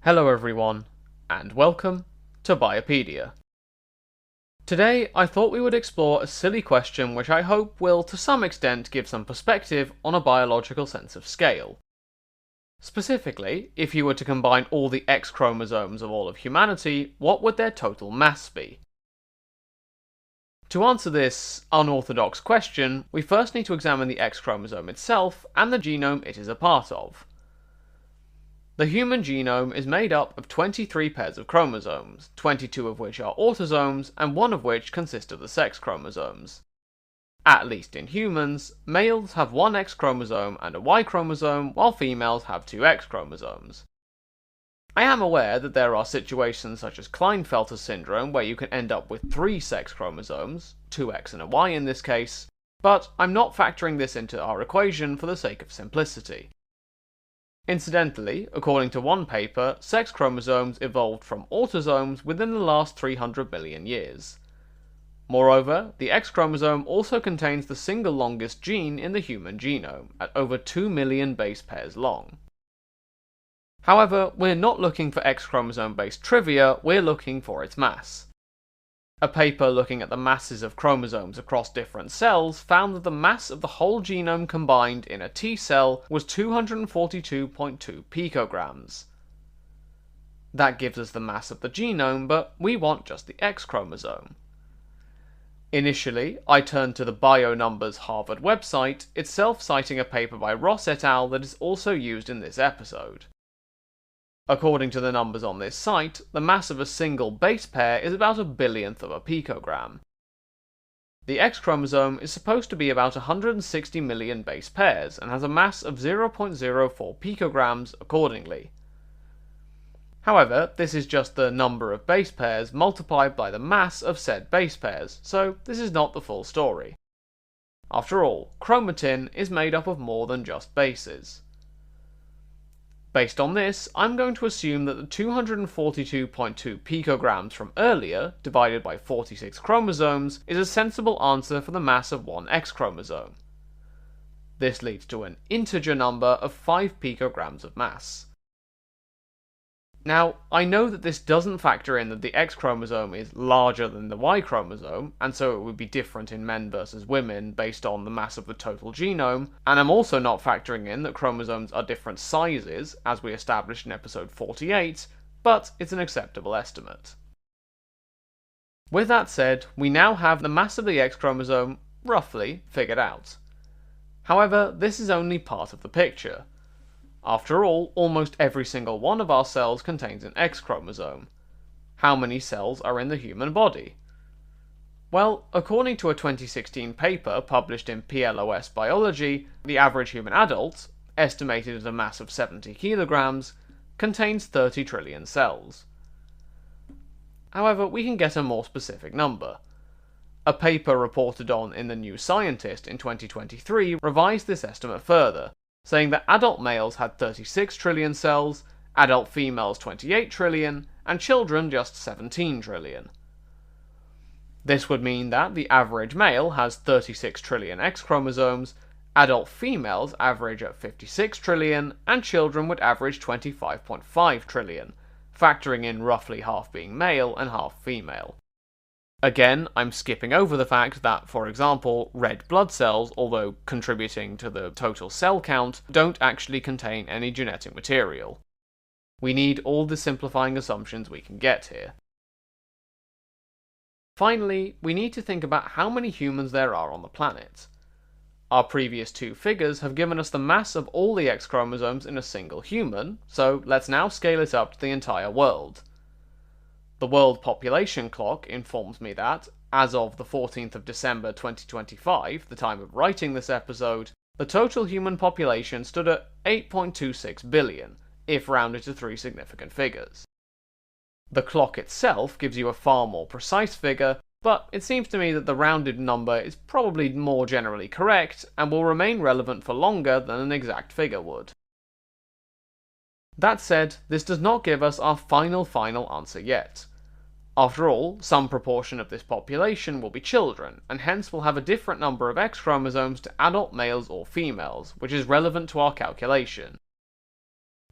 Hello everyone, and welcome to Biopedia. Today I thought we would explore a silly question which I hope will to some extent give some perspective on a biological sense of scale. Specifically, if you were to combine all the X chromosomes of all of humanity, what would their total mass be? To answer this unorthodox question, we first need to examine the X chromosome itself and the genome it is a part of. The human genome is made up of 23 pairs of chromosomes, 22 of which are autosomes and one of which consists of the sex chromosomes. At least in humans, males have one X chromosome and a Y chromosome, while females have two X chromosomes. I am aware that there are situations such as Klinefelter syndrome where you can end up with three sex chromosomes, two X and a Y in this case, but I'm not factoring this into our equation for the sake of simplicity. Incidentally, according to one paper, sex chromosomes evolved from autosomes within the last 300 million years. Moreover, the X chromosome also contains the single longest gene in the human genome, at over 2 million base pairs long. However, we're not looking for X chromosome-based trivia, we're looking for its mass. A paper looking at the masses of chromosomes across different cells found that the mass of the whole genome combined in a T cell was 242.2 picograms. That gives us the mass of the genome, but we want just the X chromosome. Initially, I turned to the BioNumbers Harvard website, itself citing a paper by Ross et al. That is also used in this episode. According to the numbers on this site, the mass of a single base pair is about a billionth of a picogram. The X chromosome is supposed to be about 160 million base pairs and has a mass of 0.04 picograms accordingly. However, this is just the number of base pairs multiplied by the mass of said base pairs, so this is not the full story. After all, chromatin is made up of more than just bases. Based on this, I'm going to assume that the 242.2 picograms from earlier, divided by 46 chromosomes, is a sensible answer for the mass of one X chromosome. This leads to an integer number of 5 picograms of mass. Now, I know that this doesn't factor in that the X chromosome is larger than the Y chromosome, and so it would be different in men versus women based on the mass of the total genome, and I'm also not factoring in that chromosomes are different sizes, as we established in episode 48, but it's an acceptable estimate. With that said, we now have the mass of the X chromosome, roughly, figured out. However, this is only part of the picture. After all, almost every single one of our cells contains an X chromosome. How many cells are in the human body? Well, according to a 2016 paper published in PLoS Biology, the average human adult, estimated at a mass of 70 kilograms, contains 30 trillion cells. However, we can get a more specific number. A paper reported on in the New Scientist in 2023 revised this estimate further, saying that adult males had 36 trillion cells, adult females 28 trillion, and children just 17 trillion. This would mean that the average male has 36 trillion X chromosomes, adult females average at 56 trillion, and children would average 25.5 trillion, factoring in roughly half being male and half female. Again, I'm skipping over the fact that, for example, red blood cells, although contributing to the total cell count, don't actually contain any genetic material. We need all the simplifying assumptions we can get here. Finally, we need to think about how many humans there are on the planet. Our previous two figures have given us the mass of all the X chromosomes in a single human, so let's now scale it up to the entire world. The World Population Clock informs me that, as of the 14th of December 2025, the time of writing this episode, the total human population stood at 8.26 billion, if rounded to three significant figures. The clock itself gives you a far more precise figure, but it seems to me that the rounded number is probably more generally correct, and will remain relevant for longer than an exact figure would. That said, this does not give us our final answer yet. After all, some proportion of this population will be children, and hence will have a different number of X chromosomes to adult males or females, which is relevant to our calculation.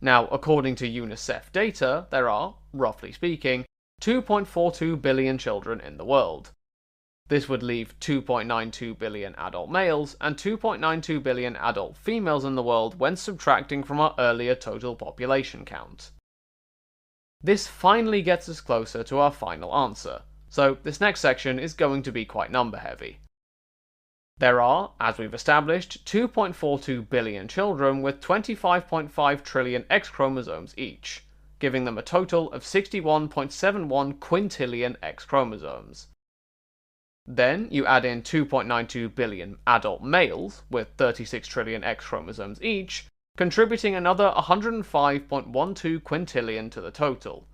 Now, according to UNICEF data, there are, roughly speaking, 2.42 billion children in the world. This would leave 2.92 billion adult males and 2.92 billion adult females in the world when subtracting from our earlier total population count. This finally gets us closer to our final answer, so this next section is going to be quite number heavy. There are, as we've established, 2.42 billion children with 25.5 trillion X chromosomes each, giving them a total of 61.71 quintillion X chromosomes. Then you add in 2.92 billion adult males with 36 trillion X chromosomes each, contributing another 105.12 quintillion to the total.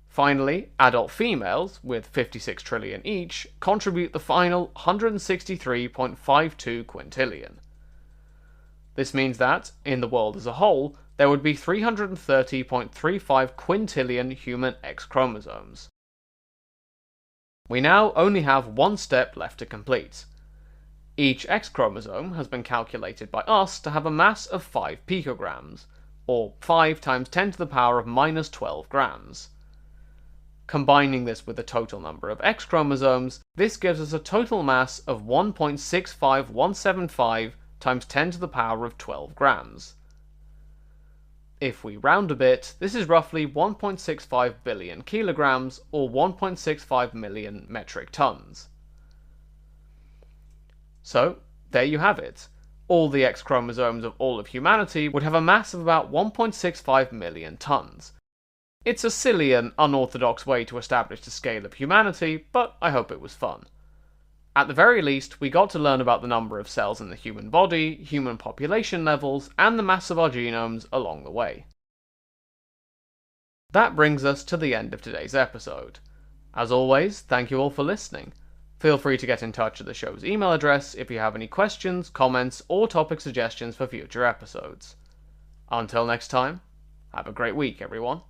Finally, adult females, with 56 trillion each, contribute the final 163.52 quintillion. This means that, in the world as a whole, there would be 330.35 quintillion human X chromosomes. We now only have one step left to complete. Each X chromosome has been calculated by us to have a mass of 5 picograms, or 5 times 10 to the power of minus 12 grams. Combining this with the total number of X chromosomes, this gives us a total mass of 1.65175 times 10 to the power of 12 grams. If we round a bit, this is roughly 1.65 billion kilograms, or 1.65 million metric tons. So, there you have it. All the X chromosomes of all of humanity would have a mass of about 1.65 million tons. It's a silly and unorthodox way to establish the scale of humanity, but I hope it was fun. At the very least, we got to learn about the number of cells in the human body, human population levels, and the mass of our genomes along the way. That brings us to the end of today's episode. As always, thank you all for listening. Feel free to get in touch at the show's email address if you have any questions, comments, or topic suggestions for future episodes. Until next time, have a great week, everyone.